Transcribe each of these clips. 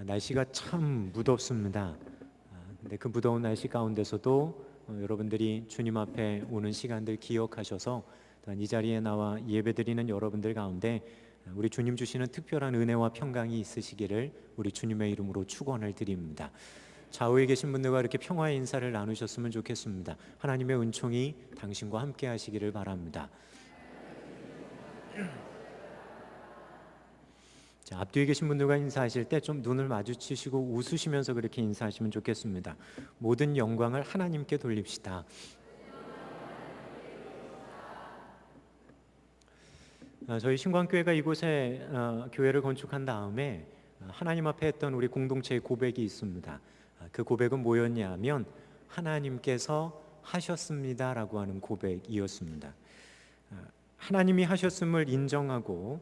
날씨가 참 무덥습니다. 근데 그 무더운 날씨 가운데서도 여러분들이 주님 앞에 오는 시간들 기억하셔서 또한 이 자리에 나와 예배드리는 여러분들 가운데 우리 주님 주시는 특별한 은혜와 평강이 있으시기를 우리 주님의 이름으로 축원을 드립니다. 좌우에 계신 분들과 이렇게 평화의 인사를 나누셨으면 좋겠습니다. 하나님의 은총이 당신과 함께 하시기를 바랍니다. 자, 앞뒤에 계신 분들과 인사하실 때 좀 눈을 마주치시고 웃으시면서 그렇게 인사하시면 좋겠습니다. 모든 영광을 하나님께 돌립시다. 저희 신광교회가 이곳에 교회를 건축한 다음에 하나님 앞에 했던 우리 공동체의 고백이 있습니다. 그 고백은 뭐였냐면 하나님께서 하셨습니다라고 하는 고백이었습니다. 하나님이 하셨음을 인정하고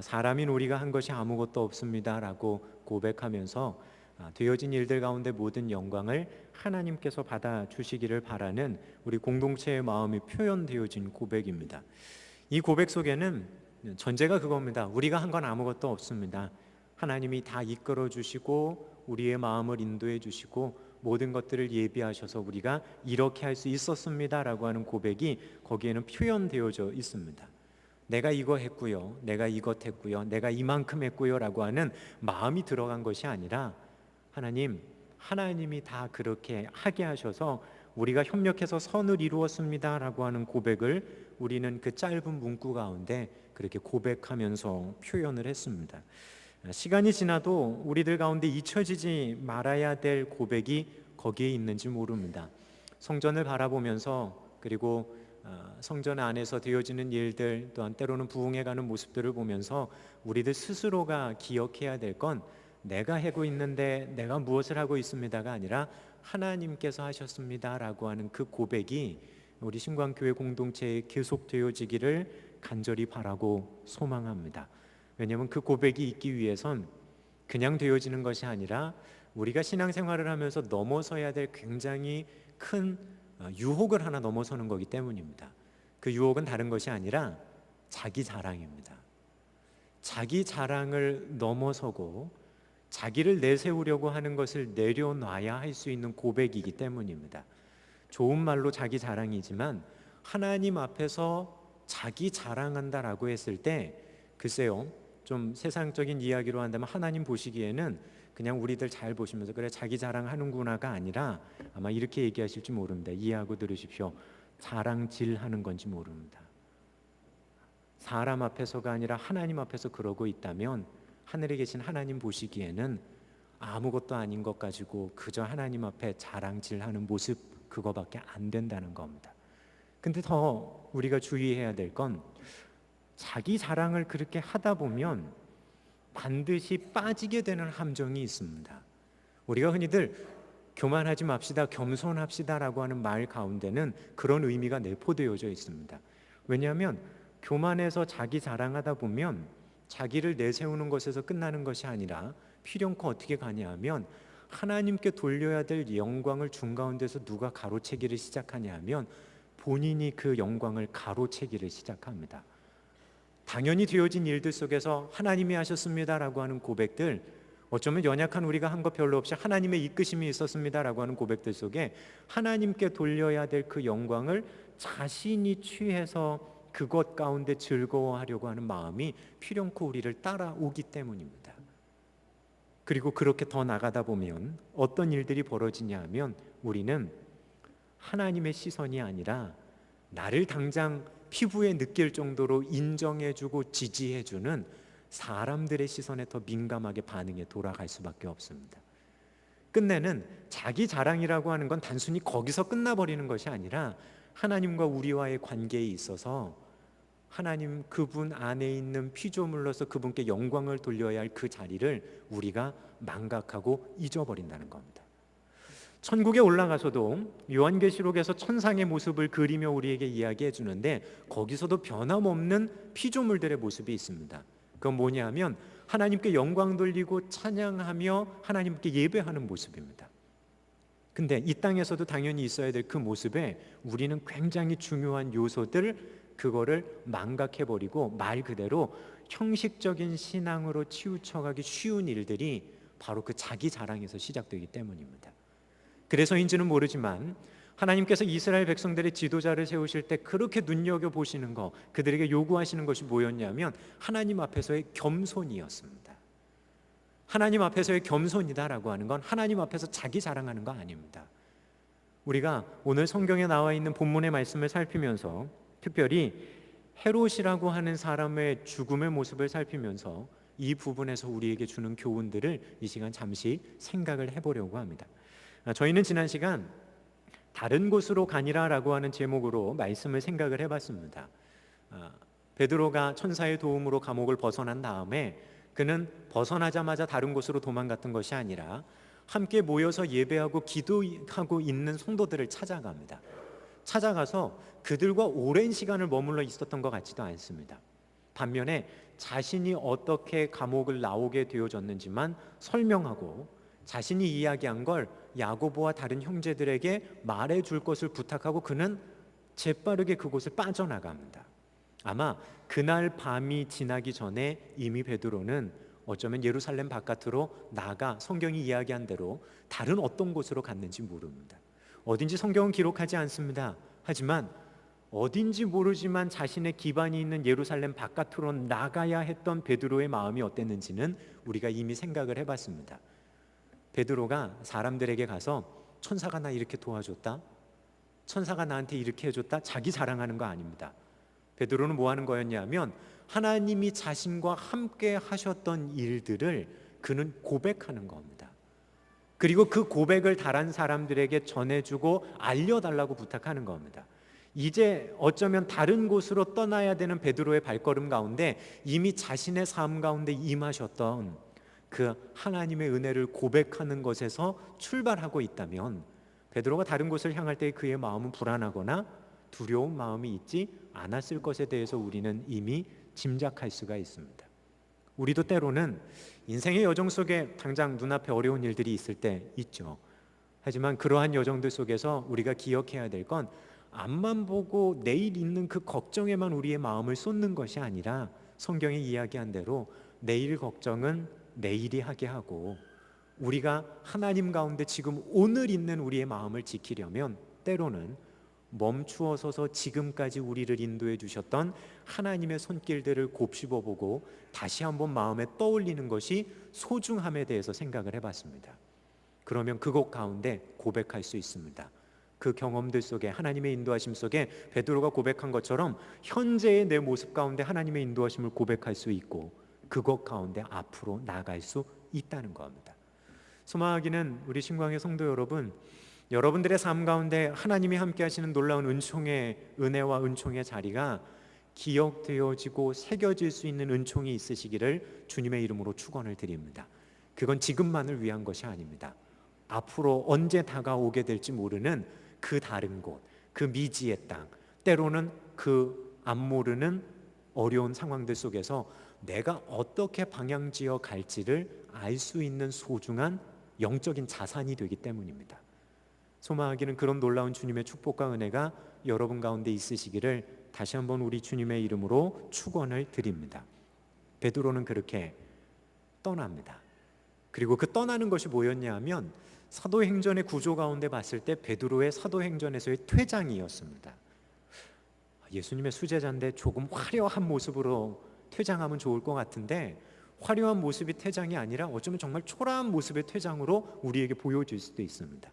사람인 우리가 한 것이 아무것도 없습니다라고 고백하면서 되어진 일들 가운데 모든 영광을 하나님께서 받아주시기를 바라는 우리 공동체의 마음이 표현되어진 고백입니다. 이 고백 속에는 전제가 그겁니다. 우리가 한 건 아무것도 없습니다. 하나님이 다 이끌어 주시고 우리의 마음을 인도해 주시고 모든 것들을 예비하셔서 우리가 이렇게 할 수 있었습니다라고 하는 고백이 거기에는 표현되어져 있습니다. 내가 이거 했고요, 내가 이것 했고요, 내가 이만큼 했고요 라고 하는 마음이 들어간 것이 아니라 하나님이 다 그렇게 하게 하셔서 우리가 협력해서 선을 이루었습니다 라고 하는 고백을 우리는 그 짧은 문구 가운데 그렇게 고백하면서 표현을 했습니다. 시간이 지나도 우리들 가운데 잊혀지지 말아야 될 고백이 거기에 있는지 모릅니다. 성전을 바라보면서 그리고 성전 안에서 되어지는 일들 또한 때로는 부흥해가는 모습들을 보면서 우리들 스스로가 기억해야 될 건 내가 하고 있는데 내가 무엇을 하고 있습니다가 아니라 하나님께서 하셨습니다라고 하는 그 고백이 우리 신광교회 공동체에 계속되어지기를 간절히 바라고 소망합니다. 왜냐하면 그 고백이 있기 위해선 그냥 되어지는 것이 아니라 우리가 신앙생활을 하면서 넘어서야 될 굉장히 큰 유혹을 하나 넘어서는 거기 때문입니다. 그 유혹은 다른 것이 아니라 자기 자랑입니다. 자기 자랑을 넘어서고 자기를 내세우려고 하는 것을 내려놔야 할 수 있는 고백이기 때문입니다. 좋은 말로 자기 자랑이지만 하나님 앞에서 자기 자랑한다라고 했을 때 글쎄요, 좀 세상적인 이야기로 한다면 하나님 보시기에는 그냥 우리들 잘 보시면서 그래 자기 자랑하는구나가 아니라 아마 이렇게 얘기하실지 모릅니다. 이해하고 들으십시오. 자랑질하는 건지 모릅니다. 사람 앞에서가 아니라 하나님 앞에서 그러고 있다면 하늘에 계신 하나님 보시기에는 아무것도 아닌 것 가지고 그저 하나님 앞에 자랑질하는 모습 그거밖에 안 된다는 겁니다. 근데 더 우리가 주의해야 될 건 자기 자랑을 그렇게 하다 보면 반드시 빠지게 되는 함정이 있습니다. 우리가 흔히들 교만하지 맙시다, 겸손합시다라고 하는 말 가운데는 그런 의미가 내포되어져 있습니다. 왜냐하면 교만해서 자기 자랑하다 보면 자기를 내세우는 것에서 끝나는 것이 아니라 필연코 어떻게 가냐 하면 하나님께 돌려야 될 영광을 준 가운데서 누가 가로채기를 시작하냐 하면 본인이 그 영광을 가로채기를 시작합니다. 당연히 되어진 일들 속에서 하나님이 하셨습니다라고 하는 고백들, 어쩌면 연약한 우리가 한 것 별로 없이 하나님의 이끄심이 있었습니다라고 하는 고백들 속에 하나님께 돌려야 될 그 영광을 자신이 취해서 그것 가운데 즐거워하려고 하는 마음이 필연코 우리를 따라오기 때문입니다. 그리고 그렇게 더 나가다 보면 어떤 일들이 벌어지냐 하면 우리는 하나님의 시선이 아니라 나를 당장 피부에 느낄 정도로 인정해주고 지지해주는 사람들의 시선에 더 민감하게 반응해 돌아갈 수밖에 없습니다. 끝내는 자기 자랑이라고 하는 건 단순히 거기서 끝나버리는 것이 아니라 하나님과 우리와의 관계에 있어서 하나님 그분 안에 있는 피조물로서 그분께 영광을 돌려야 할 그 자리를 우리가 망각하고 잊어버린다는 겁니다. 천국에 올라가서도 요한계시록에서 천상의 모습을 그리며 우리에게 이야기해 주는데 거기서도 변함없는 피조물들의 모습이 있습니다. 그건 뭐냐면 하나님께 영광 돌리고 찬양하며 하나님께 예배하는 모습입니다. 근데 이 땅에서도 당연히 있어야 될 그 모습에 우리는 굉장히 중요한 요소들 그거를 망각해버리고 말 그대로 형식적인 신앙으로 치우쳐가기 쉬운 일들이 바로 그 자기 자랑에서 시작되기 때문입니다. 그래서인지는 모르지만 하나님께서 이스라엘 백성들의 지도자를 세우실 때 그렇게 눈여겨보시는 것, 그들에게 요구하시는 것이 뭐였냐면 하나님 앞에서의 겸손이었습니다. 하나님 앞에서의 겸손이다라고 하는 건 하나님 앞에서 자기 자랑하는 거 아닙니다. 우리가 오늘 성경에 나와 있는 본문의 말씀을 살피면서 특별히 헤롯이라고 하는 사람의 죽음의 모습을 살피면서 이 부분에서 우리에게 주는 교훈들을 이 시간 잠시 생각을 해보려고 합니다. 저희는 지난 시간 다른 곳으로 가니라라고 하는 제목으로 말씀을 생각을 해봤습니다. 베드로가 천사의 도움으로 감옥을 벗어난 다음에 그는 벗어나자마자 다른 곳으로 도망갔던 것이 아니라 함께 모여서 예배하고 기도하고 있는 성도들을 찾아갑니다. 찾아가서 그들과 오랜 시간을 머물러 있었던 것 같지도 않습니다. 반면에 자신이 어떻게 감옥을 나오게 되어졌는지만 설명하고 자신이 이야기한 걸 야고보와 다른 형제들에게 말해줄 것을 부탁하고 그는 재빠르게 그곳을 빠져나갑니다. 아마 그날 밤이 지나기 전에 이미 베드로는 어쩌면 예루살렘 바깥으로 나가 성경이 이야기한 대로 다른 어떤 곳으로 갔는지 모릅니다. 어딘지 성경은 기록하지 않습니다. 하지만 어딘지 모르지만 자신의 기반이 있는 예루살렘 바깥으로 나가야 했던 베드로의 마음이 어땠는지는 우리가 이미 생각을 해봤습니다. 베드로가 사람들에게 가서 천사가 나 이렇게 도와줬다, 천사가 나한테 이렇게 해줬다, 자기 자랑하는 거 아닙니다. 베드로는 뭐 하는 거였냐면 하나님이 자신과 함께 하셨던 일들을 그는 고백하는 겁니다. 그리고 그 고백을 다른 사람들에게 전해주고 알려달라고 부탁하는 겁니다. 이제 어쩌면 다른 곳으로 떠나야 되는 베드로의 발걸음 가운데 이미 자신의 삶 가운데 임하셨던 그 하나님의 은혜를 고백하는 것에서 출발하고 있다면 베드로가 다른 곳을 향할 때 그의 마음은 불안하거나 두려운 마음이 있지 않았을 것에 대해서 우리는 이미 짐작할 수가 있습니다. 우리도 때로는 인생의 여정 속에 당장 눈앞에 어려운 일들이 있을 때 있죠. 하지만 그러한 여정들 속에서 우리가 기억해야 될 건 앞만 보고 내일 있는 그 걱정에만 우리의 마음을 쏟는 것이 아니라 성경이 이야기한 대로 내일 걱정은 내일이 하게 하고 우리가 하나님 가운데 지금 오늘 있는 우리의 마음을 지키려면 때로는 멈추어 서서 지금까지 우리를 인도해 주셨던 하나님의 손길들을 곱씹어보고 다시 한번 마음에 떠올리는 것이 소중함에 대해서 생각을 해봤습니다. 그러면 그곳 가운데 고백할 수 있습니다. 그 경험들 속에 하나님의 인도하심 속에 베드로가 고백한 것처럼 현재의 내 모습 가운데 하나님의 인도하심을 고백할 수 있고 그것 가운데 앞으로 나아갈 수 있다는 겁니다. 소망하기는 우리 신광의 성도 여러분, 여러분들의 삶 가운데 하나님이 함께 하시는 놀라운 은총의 은혜와 은총의 자리가 기억되어지고 새겨질 수 있는 은총이 있으시기를 주님의 이름으로 축원을 드립니다. 그건 지금만을 위한 것이 아닙니다. 앞으로 언제 다가오게 될지 모르는 그 다른 곳, 그 미지의 땅, 때로는 그 안 모르는 어려운 상황들 속에서 내가 어떻게 방향지어 갈지를 알 수 있는 소중한 영적인 자산이 되기 때문입니다. 소망하기는 그런 놀라운 주님의 축복과 은혜가 여러분 가운데 있으시기를 다시 한번 우리 주님의 이름으로 축원을 드립니다. 베드로는 그렇게 떠납니다. 그리고 그 떠나는 것이 뭐였냐면 사도행전의 구조 가운데 봤을 때 베드로의 사도행전에서의 퇴장이었습니다. 예수님의 수제자인데 조금 화려한 모습으로 퇴장하면 좋을 것 같은데 화려한 모습이 퇴장이 아니라 어쩌면 정말 초라한 모습의 퇴장으로 우리에게 보여질 수도 있습니다.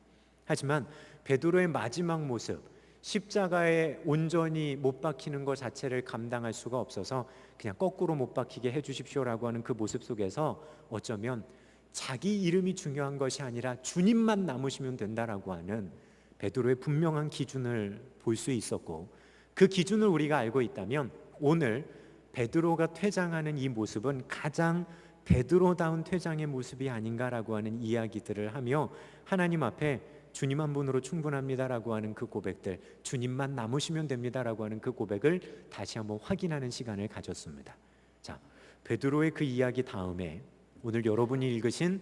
하지만 베드로의 마지막 모습, 십자가에 온전히 못 박히는 것 자체를 감당할 수가 없어서 그냥 거꾸로 못 박히게 해주십시오라고 하는 그 모습 속에서 어쩌면 자기 이름이 중요한 것이 아니라 주님만 남으시면 된다라고 하는 베드로의 분명한 기준을 볼 수 있었고 그 기준을 우리가 알고 있다면 오늘 베드로가 퇴장하는 이 모습은 가장 베드로다운 퇴장의 모습이 아닌가라고 하는 이야기들을 하며 하나님 앞에 주님 한 분으로 충분합니다라고 하는 그 고백들, 주님만 남으시면 됩니다라고 하는 그 고백을 다시 한번 확인하는 시간을 가졌습니다. 자, 베드로의 그 이야기 다음에 오늘 여러분이 읽으신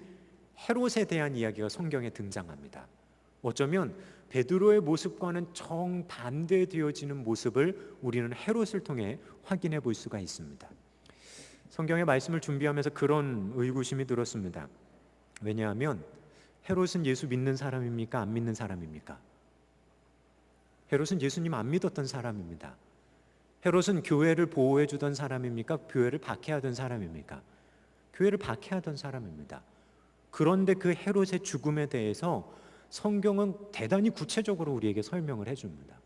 헤롯에 대한 이야기가 성경에 등장합니다. 어쩌면 베드로의 모습과는 정반대되어지는 모습을 우리는 헤롯을 통해 확인해 볼 수가 있습니다. 성경의 말씀을 준비하면서 그런 의구심이 들었습니다. 왜냐하면 헤롯은 예수 믿는 사람입니까? 안 믿는 사람입니까? 헤롯은 예수님 안 믿었던 사람입니다. 헤롯은 교회를 보호해 주던 사람입니까? 교회를 박해하던 사람입니까? 교회를 박해하던 사람입니다. 그런데 그 헤롯의 죽음에 대해서 성경은 대단히 구체적으로 우리에게 설명을 해줍니다.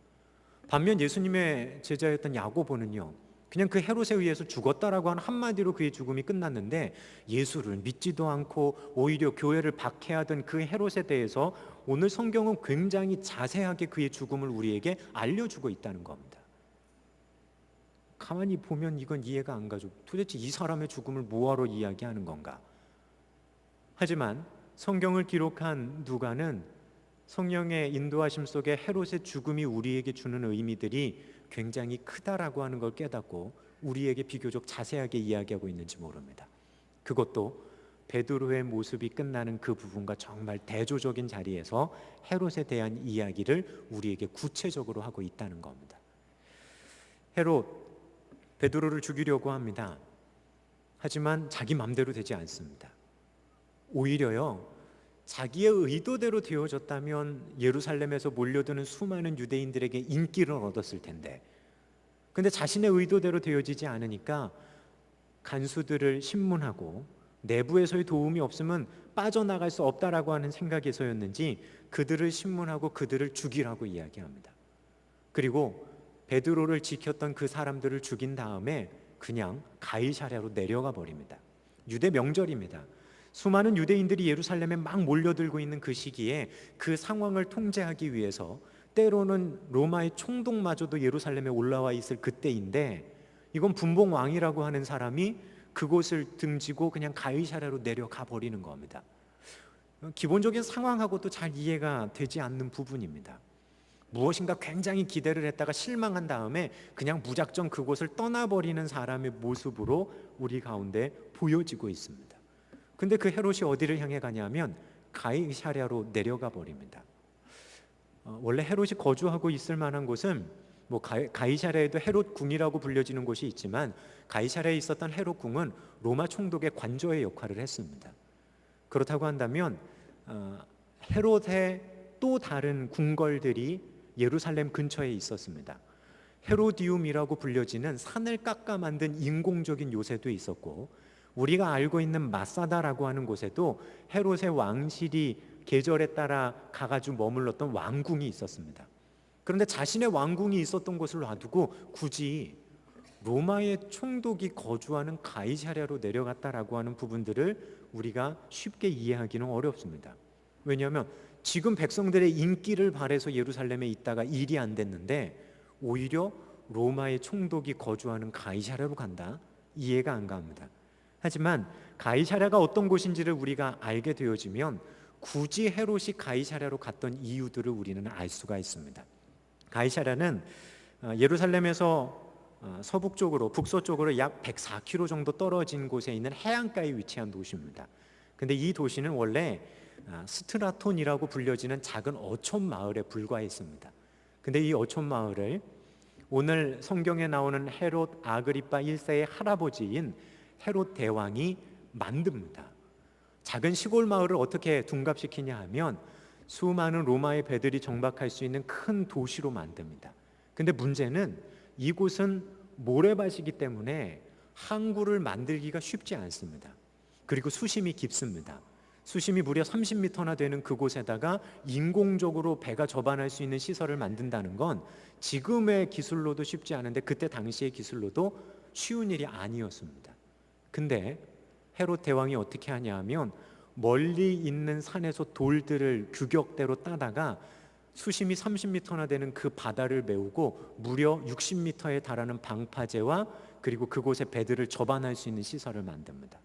반면 예수님의 제자였던 야고보는요, 그냥 그 헤롯에 의해서 죽었다라고 하는 한마디로 그의 죽음이 끝났는데, 예수를 믿지도 않고 오히려 교회를 박해하던 그 헤롯에 대해서 오늘 성경은 굉장히 자세하게 그의 죽음을 우리에게 알려주고 있다는 겁니다. 가만히 보면 이건 이해가 안 가죠. 도대체 이 사람의 죽음을 뭐하러 이야기하는 건가? 하지만 성경을 기록한 누가는 성령의 인도하심 속에 헤롯의 죽음이 우리에게 주는 의미들이 굉장히 크다라고 하는 걸 깨닫고 우리에게 비교적 자세하게 이야기하고 있는지 모릅니다. 그것도 베드로의 모습이 끝나는 그 부분과 정말 대조적인 자리에서 헤롯에 대한 이야기를 우리에게 구체적으로 하고 있다는 겁니다. 헤롯, 베드로를 죽이려고 합니다. 하지만 자기 맘대로 되지 않습니다. 오히려요, 자기의 의도대로 되어졌다면 예루살렘에서 몰려드는 수많은 유대인들에게 인기를 얻었을 텐데, 근데 자신의 의도대로 되어지지 않으니까 간수들을 신문하고 내부에서의 도움이 없으면 빠져나갈 수 없다라고 하는 생각에서였는지 그들을 신문하고 그들을 죽이라고 이야기합니다. 그리고 베드로를 지켰던 그 사람들을 죽인 다음에 그냥 가이사랴로 내려가 버립니다. 유대 명절입니다. 수많은 유대인들이 예루살렘에 막 몰려들고 있는 그 시기에 그 상황을 통제하기 위해서 때로는 로마의 총독마저도 예루살렘에 올라와 있을 그때인데, 이건 분봉 왕이라고 하는 사람이 그곳을 등지고 그냥 가이사랴로 내려가 버리는 겁니다. 기본적인 상황하고도 잘 이해가 되지 않는 부분입니다. 무엇인가 굉장히 기대를 했다가 실망한 다음에 그냥 무작정 그곳을 떠나버리는 사람의 모습으로 우리 가운데 보여지고 있습니다. 근데 그 헤롯이 어디를 향해 가냐면 가이사랴로 내려가 버립니다. 원래 헤롯이 거주하고 있을 만한 곳은 가이사랴에도 헤롯 궁이라고 불려지는 곳이 있지만, 가이사랴에 있었던 헤롯 궁은 로마 총독의 관저의 역할을 했습니다. 그렇다고 한다면 헤롯의 또 다른 궁궐들이 예루살렘 근처에 있었습니다. 헤로디움이라고 불려지는 산을 깎아 만든 인공적인 요새도 있었고, 우리가 알고 있는 마사다라고 하는 곳에도 헤롯의 왕실이 계절에 따라 가가지고 머물렀던 왕궁이 있었습니다. 그런데 자신의 왕궁이 있었던 곳을 놔두고 굳이 로마의 총독이 거주하는 가이사랴로 내려갔다라고 하는 부분들을 우리가 쉽게 이해하기는 어렵습니다. 왜냐하면 지금 백성들의 인기를 바래서 예루살렘에 있다가 일이 안 됐는데 오히려 로마의 총독이 거주하는 가이사랴로 간다? 이해가 안 갑니다. 하지만 가이사랴가 어떤 곳인지를 우리가 알게 되어지면 굳이 헤롯이 가이사랴로 갔던 이유들을 우리는 알 수가 있습니다. 가이사랴는 예루살렘에서 서북쪽으로 북서쪽으로 약 104km 정도 떨어진 곳에 있는 해안가에 위치한 도시입니다. 근데 이 도시는 원래 스트라톤이라고 불려지는 작은 어촌 마을에 불과했습니다. 근데 이 어촌 마을을 오늘 성경에 나오는 헤롯 아그리파 1세의 할아버지인 헤롯 대왕이 만듭니다. 작은 시골 마을을 어떻게 둔갑시키냐 하면 수많은 로마의 배들이 정박할 수 있는 큰 도시로 만듭니다. 근데 문제는 이곳은 모래밭이기 때문에 항구를 만들기가 쉽지 않습니다. 그리고 수심이 깊습니다. 수심이 무려 30m나 되는 그곳에다가 인공적으로 배가 접안할 수 있는 시설을 만든다는 건 지금의 기술로도 쉽지 않은데 그때 당시의 기술로도 쉬운 일이 아니었습니다. 근데 헤롯 대왕이 어떻게 하냐 하면 멀리 있는 산에서 돌들을 규격대로 따다가 수심이 30m나 되는 그 바다를 메우고 무려 60m에 달하는 방파제와 그리고 그곳에 배들을 접안할 수 있는 시설을 만듭니다.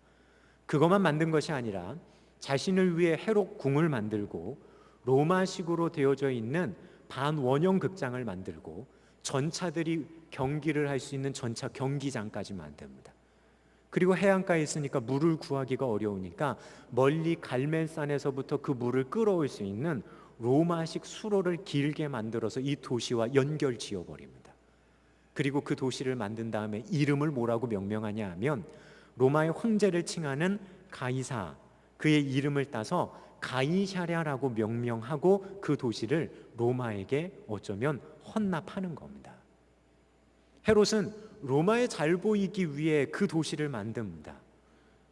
그것만 만든 것이 아니라 자신을 위해 헤롯 궁을 만들고 로마식으로 되어져 있는 반원형 극장을 만들고 전차들이 경기를 할 수 있는 전차 경기장까지 만듭니다. 그리고 해안가에 있으니까 물을 구하기가 어려우니까 멀리 갈멜산에서부터 그 물을 끌어올 수 있는 로마식 수로를 길게 만들어서 이 도시와 연결 지어버립니다. 그리고 그 도시를 만든 다음에 이름을 뭐라고 명명하냐 하면 로마의 황제를 칭하는 가이사, 그의 이름을 따서 가이사랴라고 명명하고 그 도시를 로마에게 어쩌면 헌납하는 겁니다. 헤롯은 로마에 잘 보이기 위해 그 도시를 만듭니다.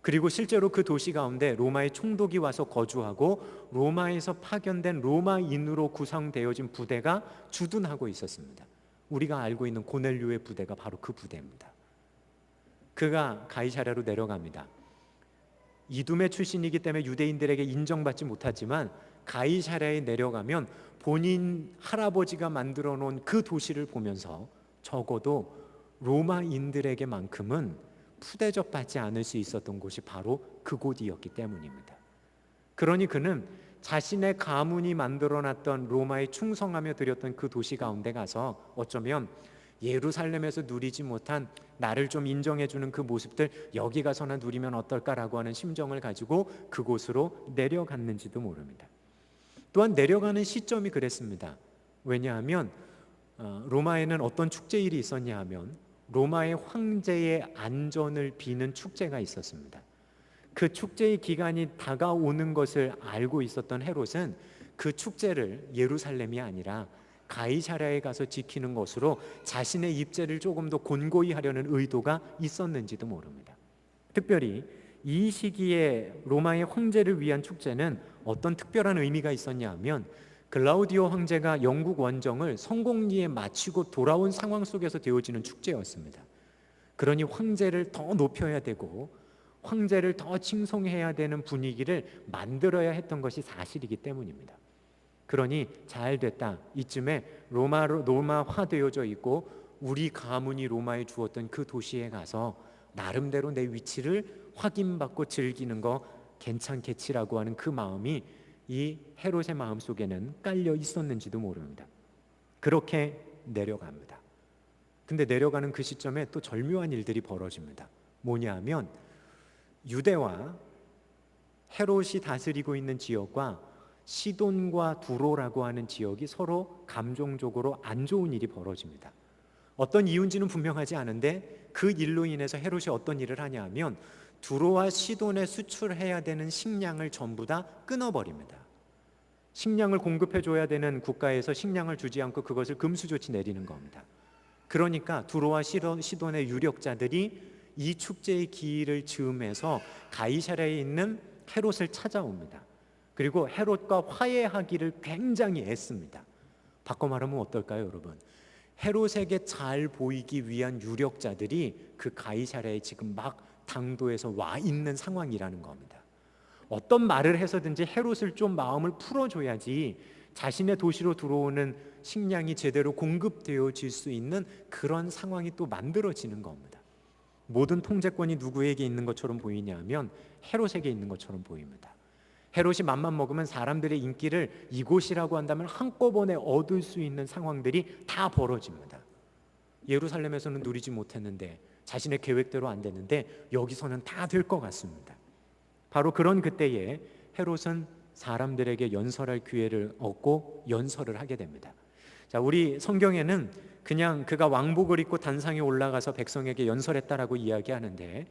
그리고 실제로 그 도시 가운데 로마의 총독이 와서 거주하고 로마에서 파견된 로마인으로 구성되어진 부대가 주둔하고 있었습니다. 우리가 알고 있는 고넬료의 부대가 바로 그 부대입니다. 그가 가이사랴로 내려갑니다. 이두메 출신이기 때문에 유대인들에게 인정받지 못하지만 가이사랴에 내려가면 본인 할아버지가 만들어 놓은 그 도시를 보면서 적어도 로마인들에게만큼은 푸대접받지 않을 수 있었던 곳이 바로 그곳이었기 때문입니다. 그러니 그는 자신의 가문이 만들어놨던 로마에 충성하며 드렸던 그 도시 가운데 가서 어쩌면 예루살렘에서 누리지 못한 나를 좀 인정해주는 그 모습들 여기 가서나 누리면 어떨까라고 하는 심정을 가지고 그곳으로 내려갔는지도 모릅니다. 또한 내려가는 시점이 그랬습니다. 왜냐하면 로마에는 어떤 축제일이 있었냐 하면 로마의 황제의 안전을 비는 축제가 있었습니다. 그 축제의 기간이 다가오는 것을 알고 있었던 헤롯은 그 축제를 예루살렘이 아니라 가이사랴에 가서 지키는 것으로 자신의 입지를 조금 더 곤고히 하려는 의도가 있었는지도 모릅니다. 특별히 이 시기에 로마의 황제를 위한 축제는 어떤 특별한 의미가 있었냐 하면 글라우디오 황제가 영국 원정을 성공리에 마치고 돌아온 상황 속에서 되어지는 축제였습니다. 그러니 황제를 더 높여야 되고 황제를 더 칭송해야 되는 분위기를 만들어야 했던 것이 사실이기 때문입니다. 그러니 잘 됐다. 이쯤에 로마화되어져 있고 우리 가문이 로마에 주었던 그 도시에 가서 나름대로 내 위치를 확인받고 즐기는 거 괜찮겠지라고 하는 그 마음이 이 헤롯의 마음속에는 깔려 있었는지도 모릅니다. 그렇게 내려갑니다. 근데 내려가는 그 시점에 또 절묘한 일들이 벌어집니다. 뭐냐 하면 유대와 헤롯이 다스리고 있는 지역과 시돈과 두로라고 하는 지역이 서로 감정적으로 안 좋은 일이 벌어집니다. 어떤 이유인지는 분명하지 않은데 그 일로 인해서 헤롯이 어떤 일을 하냐 하면 두로와 시돈에 수출해야 되는 식량을 전부 다 끊어버립니다. 식량을 공급해줘야 되는 국가에서 식량을 주지 않고 그것을 금수조치 내리는 겁니다. 그러니까 두로와 시돈의 유력자들이 이 축제의 기일을 즈음해서 가이사랴에 있는 헤롯을 찾아옵니다. 그리고 헤롯과 화해하기를 굉장히 애씁니다. 바꿔 말하면 어떨까요, 여러분? 헤롯에게 잘 보이기 위한 유력자들이 그 가이사랴에 지금 막 당도에서 와 있는 상황이라는 겁니다. 어떤 말을 해서든지 헤롯을 좀 마음을 풀어줘야지 자신의 도시로 들어오는 식량이 제대로 공급되어질 수 있는 그런 상황이 또 만들어지는 겁니다. 모든 통제권이 누구에게 있는 것처럼 보이냐면 헤롯에게 있는 것처럼 보입니다. 헤롯이 맘만 먹으면 사람들의 인기를 이곳이라고 한다면 한꺼번에 얻을 수 있는 상황들이 다 벌어집니다. 예루살렘에서는 누리지 못했는데 자신의 계획대로 안 됐는데 여기서는 다 될 것 같습니다. 바로 그런 그때에 헤롯은 사람들에게 연설할 기회를 얻고 연설을 하게 됩니다. 자, 우리 성경에는 그냥 그가 왕복을 입고 단상에 올라가서 백성에게 연설했다라고 이야기하는데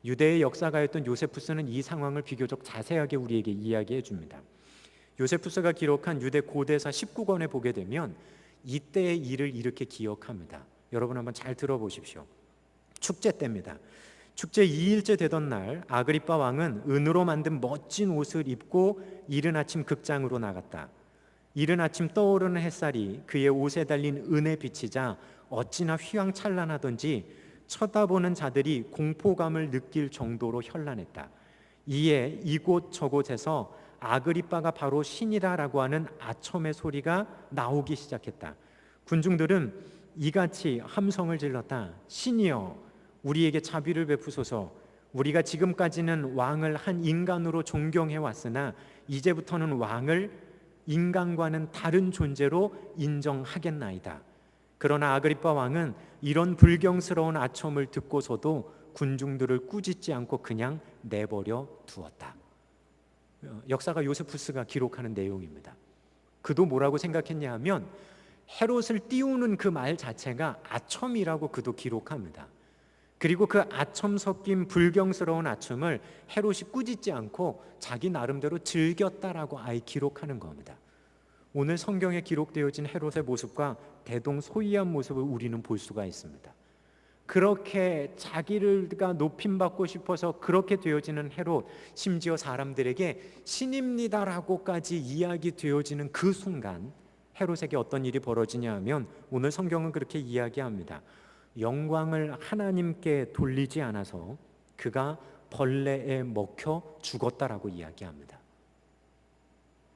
유대의 역사가였던 요세푸스는 이 상황을 비교적 자세하게 우리에게 이야기해 줍니다. 요세푸스가 기록한 유대 고대사 19권에 보게 되면 이때의 일을 이렇게 기억합니다. 여러분 한번 잘 들어보십시오. 축제 때입니다. 축제 2일째 되던 날 아그리빠 왕은 은으로 만든 멋진 옷을 입고 이른 아침 극장으로 나갔다. 이른 아침 떠오르는 햇살이 그의 옷에 달린 은에 비치자 어찌나 휘황찬란하던지 쳐다보는 자들이 공포감을 느낄 정도로 현란했다. 이에 이곳 저곳에서 아그리빠가 바로 신이다라고 하는 아첨의 소리가 나오기 시작했다. 군중들은 이같이 함성을 질렀다. 신이여, 우리에게 자비를 베푸소서. 우리가 지금까지는 왕을 한 인간으로 존경해 왔으나 이제부터는 왕을 인간과는 다른 존재로 인정하겠나이다. 그러나 아그리빠 왕은 이런 불경스러운 아첨을 듣고서도 군중들을 꾸짖지 않고 그냥 내버려 두었다. 역사가 요세푸스가 기록하는 내용입니다. 그도 뭐라고 생각했냐 하면 헤롯을 띄우는 그 말 자체가 아첨이라고 그도 기록합니다. 그리고 그 아첨 섞인 불경스러운 아첨을 헤롯이 꾸짖지 않고 자기 나름대로 즐겼다라고 아예 기록하는 겁니다. 오늘 성경에 기록되어진 헤롯의 모습과 대동소이한 모습을 우리는 볼 수가 있습니다. 그렇게 자기가 높임받고 싶어서 그렇게 되어지는 헤롯, 심지어 사람들에게 신입니다라고까지 이야기 되어지는 그 순간 헤롯에게 어떤 일이 벌어지냐 하면 오늘 성경은 그렇게 이야기합니다. 영광을 하나님께 돌리지 않아서 그가 벌레에 먹혀 죽었다라고 이야기합니다.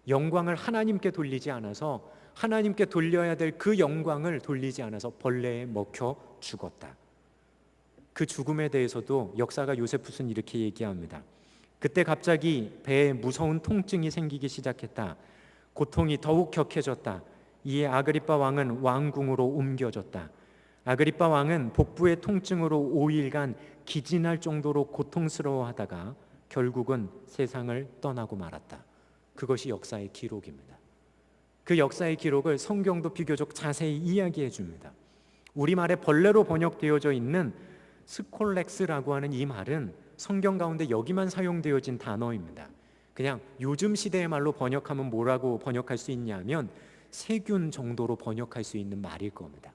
영광을 하나님께 돌리지 않아서, 하나님께 돌려야 될 그 영광을 돌리지 않아서 벌레에 먹혀 죽었다. 그 죽음에 대해서도 역사가 요세푸스는 이렇게 얘기합니다. 그때 갑자기 배에 무서운 통증이 생기기 시작했다. 고통이 더욱 격해졌다. 이에 아그리빠 왕은 왕궁으로 옮겨졌다. 아그리빠 왕은 복부의 통증으로 5일간 기진할 정도로 고통스러워하다가 결국은 세상을 떠나고 말았다. 그것이 역사의 기록입니다. 그 역사의 기록을 성경도 비교적 자세히 이야기해 줍니다. 우리말에 벌레로 번역되어져 있는 스콜렉스라고 하는 이 말은 성경 가운데 여기만 사용되어진 단어입니다. 그냥 요즘 시대의 말로 번역하면 뭐라고 번역할 수 있냐면 세균 정도로 번역할 수 있는 말일 겁니다.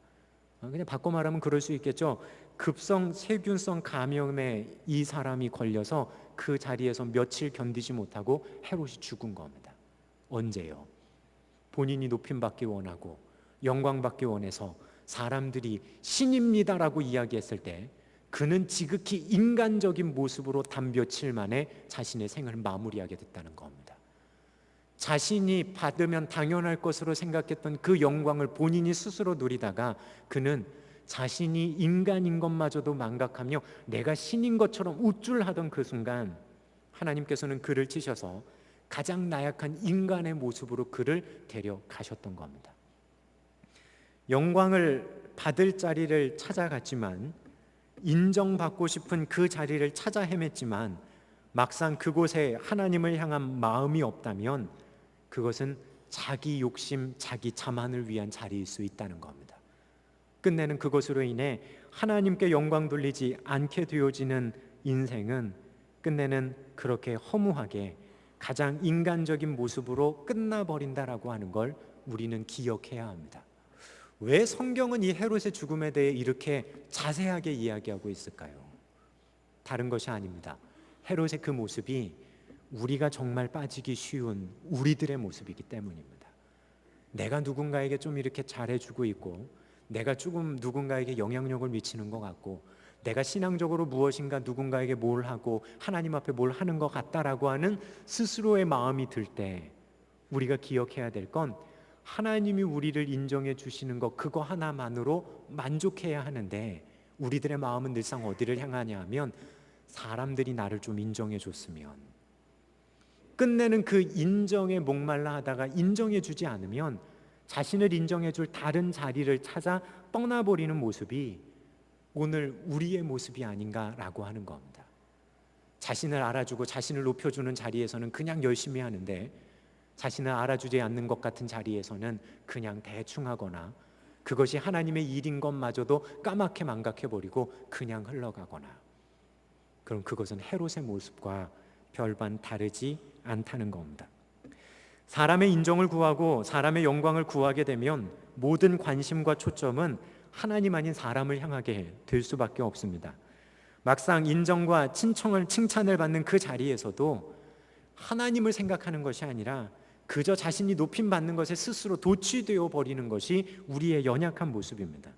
그냥 바꿔 말하면 그럴 수 있겠죠. 급성 세균성 감염에 이 사람이 걸려서 그 자리에서 며칠 견디지 못하고 헤롯이 죽은 겁니다. 언제요? 본인이 높임받기 원하고 영광받기 원해서 사람들이 신입니다라고 이야기했을 때 그는 지극히 인간적인 모습으로 단 며칠 만에 자신의 생을 마무리하게 됐다는 겁니다. 자신이 받으면 당연할 것으로 생각했던 그 영광을 본인이 스스로 누리다가 그는 자신이 인간인 것마저도 망각하며 내가 신인 것처럼 우쭐하던 그 순간 하나님께서는 그를 치셔서 가장 나약한 인간의 모습으로 그를 데려가셨던 겁니다. 영광을 받을 자리를 찾아갔지만, 인정받고 싶은 그 자리를 찾아 헤맸지만 막상 그곳에 하나님을 향한 마음이 없다면 그것은 자기 욕심, 자기 자만을 위한 자리일 수 있다는 겁니다. 끝내는 그것으로 인해 하나님께 영광 돌리지 않게 되어지는 인생은 끝내는 그렇게 허무하게 가장 인간적인 모습으로 끝나버린다라고 하는 걸 우리는 기억해야 합니다. 왜 성경은 이 헤롯의 죽음에 대해 이렇게 자세하게 이야기하고 있을까요? 다른 것이 아닙니다. 헤롯의 그 모습이 우리가 정말 빠지기 쉬운 우리들의 모습이기 때문입니다. 내가 누군가에게 좀 이렇게 잘해주고 있고, 내가 조금 누군가에게 영향력을 미치는 것 같고, 내가 신앙적으로 무엇인가 누군가에게 뭘 하고 하나님 앞에 뭘 하는 것 같다라고 하는 스스로의 마음이 들 때 우리가 기억해야 될 건 하나님이 우리를 인정해 주시는 것, 그거 하나만으로 만족해야 하는데 우리들의 마음은 늘상 어디를 향하냐 하면 사람들이 나를 좀 인정해 줬으면, 끝내는 그 인정에 목말라 하다가 인정해 주지 않으면 자신을 인정해 줄 다른 자리를 찾아 떠나버리는 모습이 오늘 우리의 모습이 아닌가라고 하는 겁니다. 자신을 알아주고 자신을 높여주는 자리에서는 그냥 열심히 하는데 자신을 알아주지 않는 것 같은 자리에서는 그냥 대충 하거나 그것이 하나님의 일인 것마저도 까맣게 망각해버리고 그냥 흘러가거나, 그럼 그것은 헤롯의 모습과 별반 다르지 않다는 겁니다. 사람의 인정을 구하고 사람의 영광을 구하게 되면 모든 관심과 초점은 하나님 아닌 사람을 향하게 될 수밖에 없습니다. 막상 인정과 칭찬을 받는 그 자리에서도 하나님을 생각하는 것이 아니라 그저 자신이 높임받는 것에 스스로 도취되어 버리는 것이 우리의 연약한 모습입니다.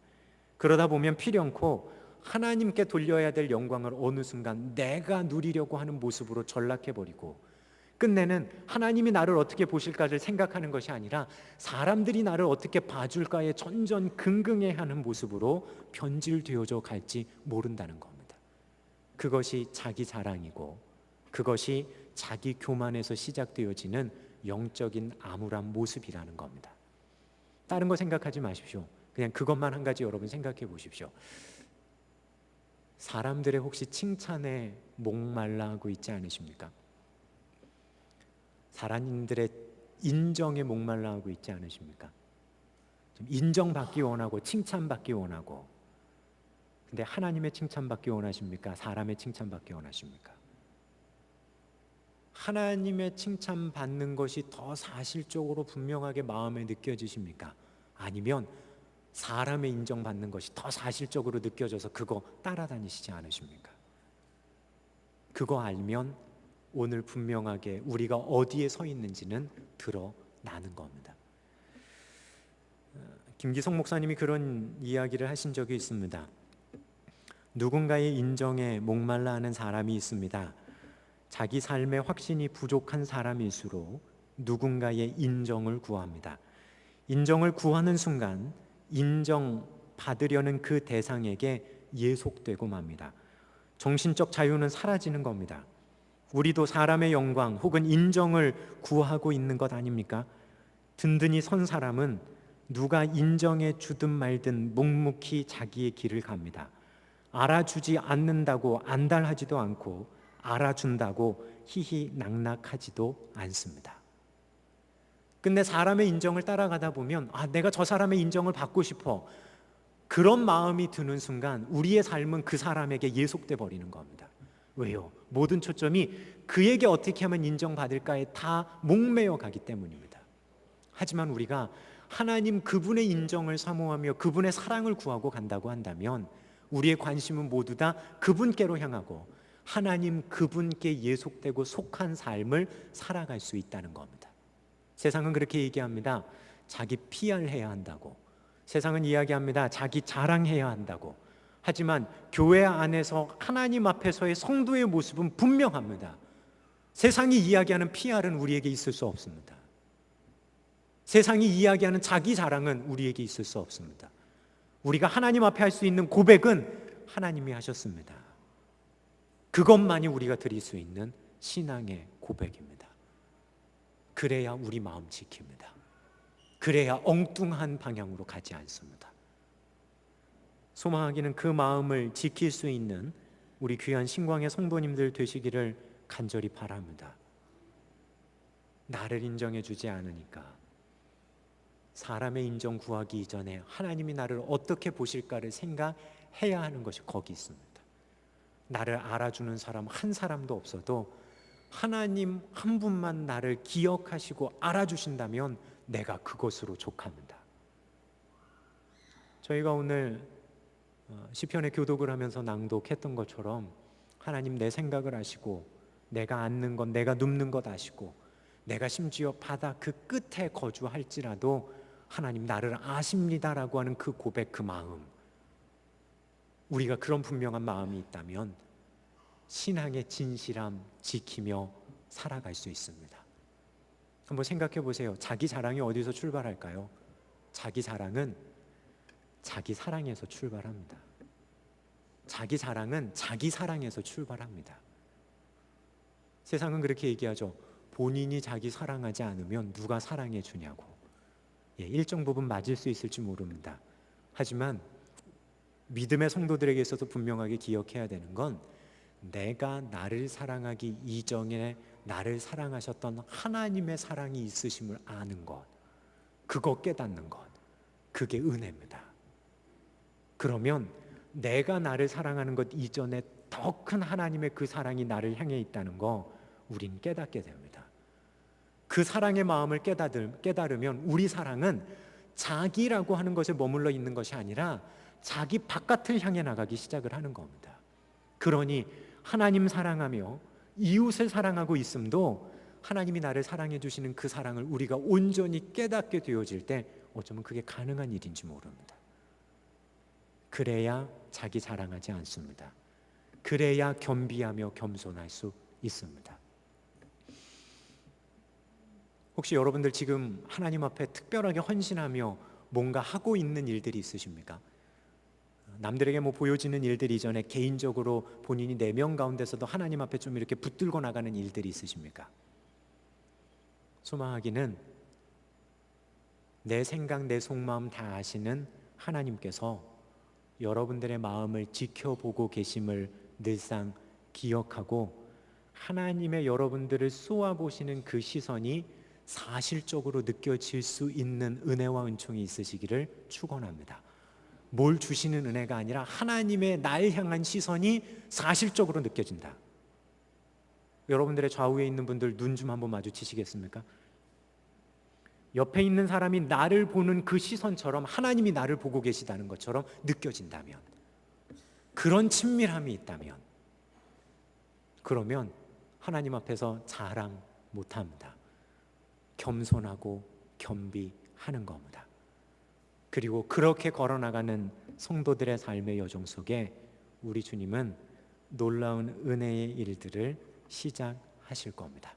그러다 보면 필연코 하나님께 돌려야 될 영광을 어느 순간 내가 누리려고 하는 모습으로 전락해버리고, 끝내는 하나님이 나를 어떻게 보실까를 생각하는 것이 아니라 사람들이 나를 어떻게 봐줄까에 전전긍긍해하는 모습으로 변질되어져 갈지 모른다는 겁니다. 그것이 자기 자랑이고 그것이 자기 교만에서 시작되어지는 영적인 암울한 모습이라는 겁니다. 다른 거 생각하지 마십시오. 그냥 그것만 한 가지 여러분 생각해 보십시오. 사람들의 혹시 칭찬에 목말라 하고 있지 않으십니까? 사람들의 인정에 목말라 하고 있지 않으십니까? 좀 인정받기 원하고 칭찬받기 원하고, 근데 하나님의 칭찬받기 원하십니까? 사람의 칭찬받기 원하십니까? 하나님의 칭찬받는 것이 더 사실적으로 분명하게 마음에 느껴지십니까? 아니면 사람의 인정받는 것이 더 사실적으로 느껴져서 그거 따라다니시지 않으십니까? 그거 알면 오늘 분명하게 우리가 어디에 서 있는지는 드러나는 겁니다. 김기성 목사님이 그런 이야기를 하신 적이 있습니다. 누군가의 인정에 목말라 하는 사람이 있습니다. 자기 삶의 확신이 부족한 사람일수록 누군가의 인정을 구합니다. 인정을 구하는 순간 인정받으려는 그 대상에게 예속되고 맙니다. 정신적 자유는 사라지는 겁니다. 우리도 사람의 영광 혹은 인정을 구하고 있는 것 아닙니까? 든든히 선 사람은 누가 인정해 주든 말든 묵묵히 자기의 길을 갑니다. 알아주지 않는다고 안달하지도 않고 알아준다고 희희낙낙하지도 않습니다. 근데 사람의 인정을 따라가다 보면 내가 저 사람의 인정을 받고 싶어, 그런 마음이 드는 순간 우리의 삶은 그 사람에게 예속돼 버리는 겁니다. 왜요? 모든 초점이 그에게 어떻게 하면 인정받을까에 다 목매어 가기 때문입니다. 하지만 우리가 하나님 그분의 인정을 사모하며 그분의 사랑을 구하고 간다고 한다면 우리의 관심은 모두 다 그분께로 향하고 하나님 그분께 예속되고 속한 삶을 살아갈 수 있다는 겁니다. 세상은 그렇게 얘기합니다. 자기 PR해야 한다고. 세상은 이야기합니다. 자기 자랑해야 한다고. 하지만 교회 안에서 하나님 앞에서의 성도의 모습은 분명합니다. 세상이 이야기하는 PR은 우리에게 있을 수 없습니다. 세상이 이야기하는 자기 자랑은 우리에게 있을 수 없습니다. 우리가 하나님 앞에 할 수 있는 고백은 하나님이 하셨습니다. 그것만이 우리가 드릴 수 있는 신앙의 고백입니다. 그래야 우리 마음 지킵니다. 그래야 엉뚱한 방향으로 가지 않습니다. 소망하기는 그 마음을 지킬 수 있는 우리 귀한 신광의 성도님들 되시기를 간절히 바랍니다. 나를 인정해 주지 않으니까 사람의 인정 구하기 이전에 하나님이 나를 어떻게 보실까를 생각해야 하는 것이 거기 있습니다. 나를 알아주는 사람 한 사람도 없어도 하나님 한 분만 나를 기억하시고 알아주신다면 내가 그것으로 족합니다. 저희가 오늘 시편의 교독을 하면서 낭독했던 것처럼 하나님 내 생각을 아시고 내가 앉는 것, 내가 눕는 것 아시고 내가 심지어 바다 그 끝에 거주할지라도 하나님 나를 아십니다라고 하는 그 고백, 그 마음, 우리가 그런 분명한 마음이 있다면 신앙의 진실함 지키며 살아갈 수 있습니다. 한번 생각해 보세요. 자기 자랑이 어디서 출발할까요? 자기 자랑은 자기 사랑에서 출발합니다. 자기 자랑은 자기 사랑에서 출발합니다. 세상은 그렇게 얘기하죠. 본인이 자기 사랑하지 않으면 누가 사랑해 주냐고. 일정 부분 맞을 수 있을지 모릅니다. 하지만 믿음의 성도들에게 있어서 분명하게 기억해야 되는 건 내가 나를 사랑하기 이전에 나를 사랑하셨던 하나님의 사랑이 있으심을 아는 것, 그거 깨닫는 것, 그게 은혜입니다. 그러면 내가 나를 사랑하는 것 이전에 더 큰 하나님의 그 사랑이 나를 향해 있다는 거 우린 깨닫게 됩니다. 그 사랑의 마음을 깨달으면 우리 사랑은 자기라고 하는 것에 머물러 있는 것이 아니라 자기 바깥을 향해 나가기 시작을 하는 겁니다. 그러니 하나님 사랑하며 이웃을 사랑하고 있음도 하나님이 나를 사랑해 주시는 그 사랑을 우리가 온전히 깨닫게 되어질 때 어쩌면 그게 가능한 일인지 모릅니다. 그래야 자기 자랑하지 않습니다. 그래야 겸비하며 겸손할 수 있습니다. 혹시 여러분들 지금 하나님 앞에 특별하게 헌신하며 뭔가 하고 있는 일들이 있으십니까? 남들에게 보여지는 일들 이전에 개인적으로 본인이 내면 가운데서도 하나님 앞에 좀 이렇게 붙들고 나가는 일들이 있으십니까? 소망하기는 내 생각, 내 속마음 다 아시는 하나님께서 여러분들의 마음을 지켜보고 계심을 늘상 기억하고 하나님의 여러분들을 쏘아보시는 그 시선이 사실적으로 느껴질 수 있는 은혜와 은총이 있으시기를 축원합니다. 뭘 주시는 은혜가 아니라 하나님의 날 향한 시선이 사실적으로 느껴진다. 여러분들의 좌우에 있는 분들 눈 좀 한번 마주치시겠습니까? 옆에 있는 사람이 나를 보는 그 시선처럼 하나님이 나를 보고 계시다는 것처럼 느껴진다면, 그런 친밀함이 있다면, 그러면 하나님 앞에서 자랑 못합니다. 겸손하고 겸비하는 겁니다. 그리고 그렇게 걸어나가는 성도들의 삶의 여정 속에 우리 주님은 놀라운 은혜의 일들을 시작하실 겁니다.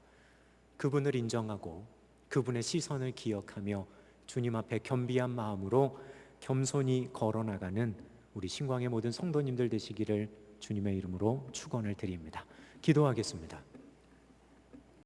그분을 인정하고 그분의 시선을 기억하며 주님 앞에 겸비한 마음으로 겸손히 걸어나가는 우리 신광의 모든 성도님들 되시기를 주님의 이름으로 축원을 드립니다. 기도하겠습니다.